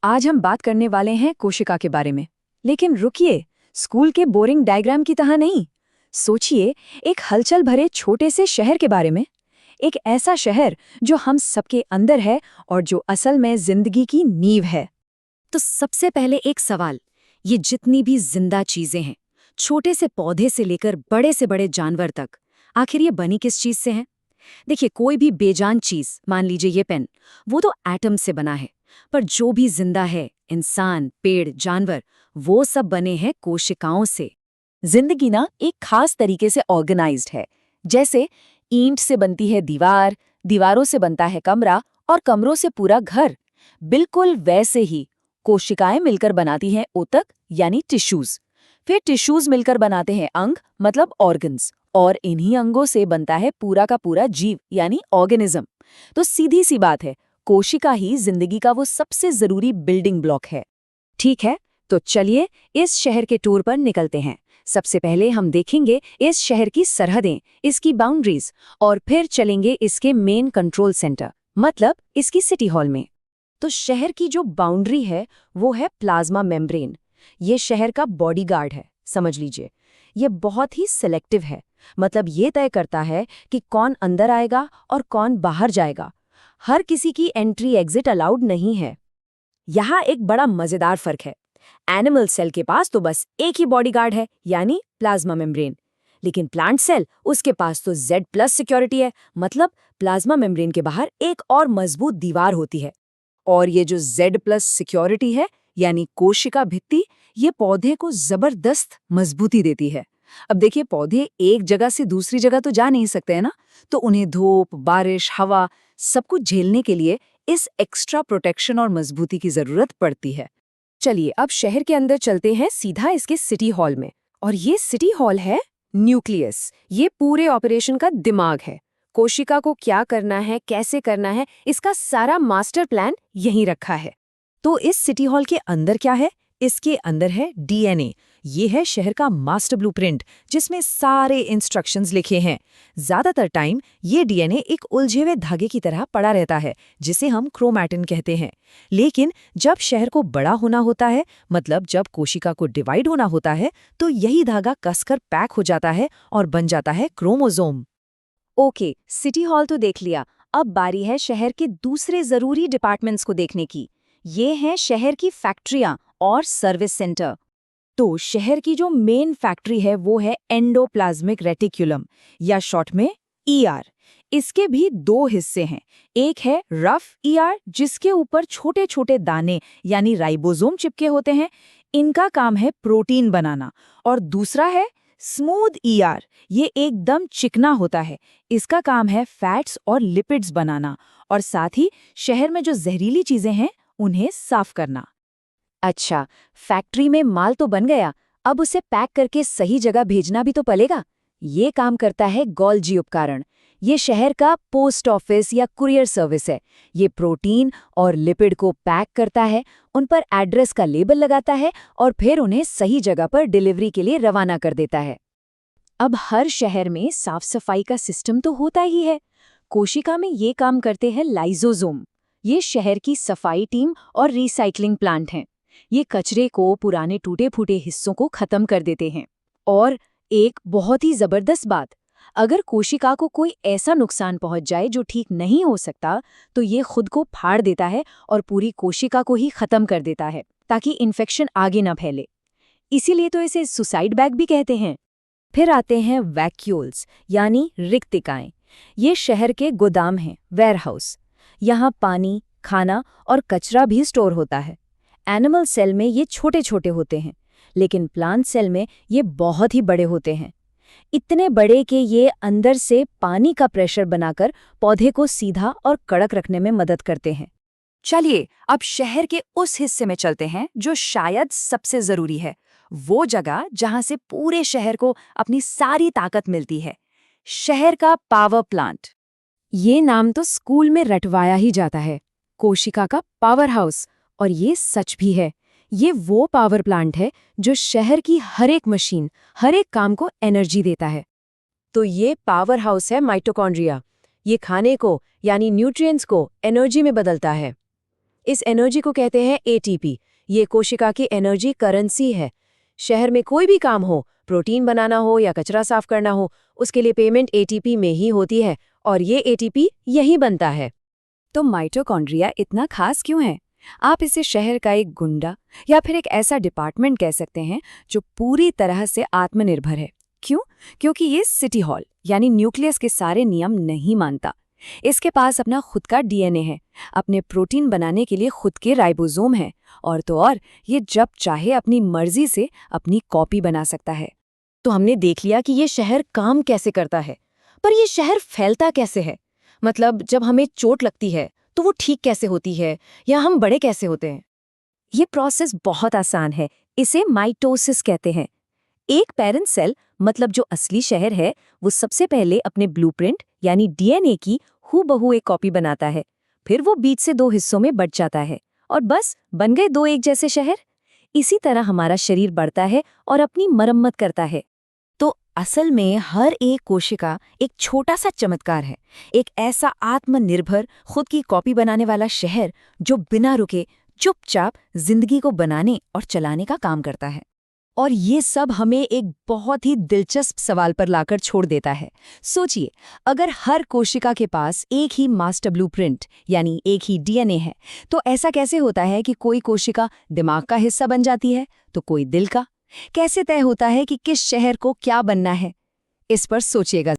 आज हम बात करने वाले हैं कोशिका के बारे में। लेकिन रुकिए, स्कूल के बोरिंग डायग्राम की तरह नहीं। सोचिए एक हलचल भरे छोटे से शहर के बारे में। एक ऐसा शहर जो हम सबके अंदर है और जो असल में जिंदगी की नींव है। तो सबसे पहले एक सवाल, ये जितनी भी जिंदा चीजें हैं, छोटे से पौधे से लेकर बड़े से बड़े जानवर तक, आखिर ये बनी किस चीज से हैं? देखिए, कोई भी बेजान चीज, मान लीजिए ये पेन, वो तो एटम से बना है। पर जो भी जिंदा है, इंसान, पेड़, जानवर, वो सब बने हैं कोशिकाओं से। जिंदगी ना एक खास तरीके से ऑर्गेनाइज्ड है। जैसे ईंट से बनती है दीवार, दीवारों से बनता है कमरा और कमरों से पूरा घर। बिल्कुल वैसे ही कोशिकाएं मिलकर बनाती हैं ऊतक यानी टिश्यूज। फिर टिश्यूज मिलकर बनाते हैं अंग मतलब ऑर्गन्स, और इन्हीं अंगों से बनता है पूरा का पूरा जीव यानी ऑर्गेनिज्म। तो सीधी सी बात है, कोशिका ही जिंदगी का वो सबसे जरूरी बिल्डिंग ब्लॉक है। ठीक है, तो चलिए इस शहर के टूर पर निकलते हैं। सबसे पहले हम देखेंगे इस शहर की सरहदें, इसकी बाउंड्रीज, और फिर चलेंगे इसके मेन कंट्रोल सेंटर मतलब इसकी सिटी हॉल में। तो शहर की जो बाउंड्री है वो है प्लाज्मा मेम्ब्रेन। ये शहर का बॉडीगार्ड है, समझ लीजिए। ये बहुत ही सिलेक्टिव है, मतलब ये तय करता है कि कौन अंदर आएगा और कौन बाहर जाएगा। हर किसी की एंट्री एग्जिट अलाउड नहीं है। यहाँ एक बड़ा मजेदार फर्क है। एनिमल सेल के पास तो बस एक ही बॉडीगार्ड है, यानी प्लाज्मा मेम्ब्रेन। लेकिन प्लांट सेल, उसके पास तो Z+ सिक्योरिटी है, मतलब प्लाज्मा मेम्ब्रेन के बाहर एक और मजबूत दीवार होती है। और ये जो Z+ सिक्योरिटी है, यानी कोशिका भित्ति, ये पौधे को जबरदस्त मजबूती देती है। अब देखिए, पौधे एक जगह से दूसरी जगह तो जा नहीं सकते हैं ना, तो उन्हें धूप, बारिश, हवा सब कुछ झेलने के लिए इस एक्स्ट्रा प्रोटेक्शन और मजबूती की जरूरत पड़ती है। चलिए अब शहर के अंदर चलते हैं सीधा इसके सिटी हॉल में। और ये सिटी हॉल है न्यूक्लियस। ये पूरे ऑपरेशन का दिमाग है। कोशिका को क्या करना है, कैसे करना है, इसका सारा मास्टर प्लान यहीं रखा है। तो इस सिटी हॉल के अंदर क्या है? इसके अंदर है DNA। ये है शहर का मास्टर ब्लूप्रिंट, जिसमें सारे इंस्ट्रक्शंस लिखे हैं। ज्यादातर टाइम ये DNA एक उलझे हुए धागे की तरह पड़ा रहता है, जिसे हम क्रोमैटिन कहते हैं। लेकिन जब शहर को बड़ा होना होता है, मतलब जब कोशिका को डिवाइड होना होता है, तो यही धागा कसकर पैक हो जाता है और बन जाता है क्रोमोसोम। ओके, सिटी हॉल तो देख लिया। अब बारी है शहर के दूसरे जरूरी डिपार्टमेंट्स को देखने की। ये हैं शहर की फैक्ट्रियां और सर्विस सेंटर। तो शहर की जो मेन फैक्ट्री है वो है एंडोप्लाज्मिक रेटिक्यूलम, या शॉर्ट में ER। इसके भी दो हिस्से हैं। एक है रफ ER, जिसके ऊपर छोटे छोटे दाने यानी राइबोसोम चिपके होते हैं। इनका काम है प्रोटीन बनाना। और दूसरा है स्मूथ ER। ये एकदम चिकना होता है। इसका काम है फैट्स और लिपिड्स बनाना, और साथ ही शहर में जो जहरीली चीजें हैं उन्हें साफ करना। अच्छा, फैक्ट्री में माल तो बन गया, अब उसे पैक करके सही जगह भेजना भी तो पड़ेगा। ये काम करता है गोल्जी उपकरण। ये शहर का पोस्ट ऑफिस या कुरियर सर्विस है। ये प्रोटीन और लिपिड को पैक करता है, उन पर एड्रेस का लेबल लगाता है और फिर उन्हें सही जगह पर डिलीवरी के लिए रवाना कर देता है। अब हर शहर में साफ सफाई का सिस्टम तो होता ही है। कोशिका में ये काम करते हैं लाइसोसोम। ये शहर की सफाई टीम और रिसाइकलिंग प्लांट हैं। ये कचरे को, पुराने टूटे फूटे हिस्सों को खत्म कर देते हैं। और एक बहुत ही जबरदस्त बात, अगर कोशिका को कोई ऐसा नुकसान पहुंच जाए जो ठीक नहीं हो सकता, तो ये खुद को फाड़ देता है और पूरी कोशिका को ही खत्म कर देता है, ताकि इन्फेक्शन आगे न फैले। इसीलिए तो इसे सुसाइड बैग भी कहते हैं। फिर आते हैं वैक्यूल्स, यानी रिक्तिकाएं। ये शहर के गोदाम हैं, वेयरहाउस। यहाँ पानी, खाना और कचरा भी स्टोर होता है। एनिमल सेल में ये छोटे छोटे होते हैं, लेकिन प्लांट सेल में ये बहुत ही बड़े होते हैं। इतने बड़े कि ये अंदर से पानी का प्रेशर बनाकर पौधे को सीधा और कड़क रखने में मदद करते हैं। चलिए अब शहर के उस हिस्से में चलते हैं जो शायद सबसे जरूरी है, वो जगह जहां से पूरे शहर को अपनी सारी ताकत मिलती है, शहर का पावर प्लांट। ये नाम तो स्कूल में रटवाया ही जाता है, कोशिका का पावर हाउस। और ये सच भी है। ये वो पावर प्लांट है जो शहर की हर एक मशीन, हर एक काम को एनर्जी देता है। तो ये पावर हाउस है माइटोकॉन्ड्रिया। ये खाने को यानी न्यूट्रिएंट्स को एनर्जी में बदलता है। इस एनर्जी को कहते हैं एटीपी। ये कोशिका की एनर्जी करेंसी है। शहर में कोई भी काम हो, प्रोटीन बनाना हो या कचरा साफ करना हो, उसके लिए पेमेंट एटीपी में ही होती है और ये एटीपी यहीं बनता है। तो माइटोकॉन्ड्रिया इतना खास क्यों है? आप इसे शहर का एक गुंडा या फिर एक ऐसा डिपार्टमेंट कह सकते हैं जो पूरी तरह से आत्मनिर्भर है। क्यों? क्योंकि ये सिटी हॉल यानी न्यूक्लियस के सारे नियम नहीं मानता। इसके पास अपना खुद का डीएनए है, अपने प्रोटीन बनाने के लिए खुद के राइबोसोम हैं, और तो और ये जब चाहे अपनी मर्जी से अपनी कॉपी बना सकता है। तो हमने देख लिया कि ये शहर काम कैसे करता है, पर ये शहर फैलता कैसे है? मतलब जब हमें चोट लगती है तो वो ठीक कैसे होती है, या हम बड़े कैसे होते हैं? ये प्रोसेस बहुत आसान है, इसे माइटोसिस कहते हैं। एक पेरेंट सेल मतलब जो असली शहर है, वो सबसे पहले अपने ब्लूप्रिंट यानी डीएनए की हूबहू एक कॉपी बनाता है। फिर वो बीच से 2 हिस्सों में बंट जाता है और बस बन गए 2 एक जैसे शहर। इसी तरह हमारा शरीर बढ़ता है और अपनी मरम्मत करता है। तो असल में हर एक कोशिका एक छोटा सा चमत्कार है, एक ऐसा आत्मनिर्भर खुद की कॉपी बनाने वाला शहर जो बिना रुके चुपचाप जिंदगी को बनाने और चलाने का काम करता है। और ये सब हमें एक बहुत ही दिलचस्प सवाल पर लाकर छोड़ देता है। सोचिए, अगर हर कोशिका के पास एक ही मास्टर ब्लूप्रिंट यानी एक ही डीएनए है, तो ऐसा कैसे होता है कि कोई कोशिका दिमाग का हिस्सा बन जाती है तो कोई दिल का? कैसे तय होता है कि किस शहर को क्या बनना है? इस पर सोचिएगा।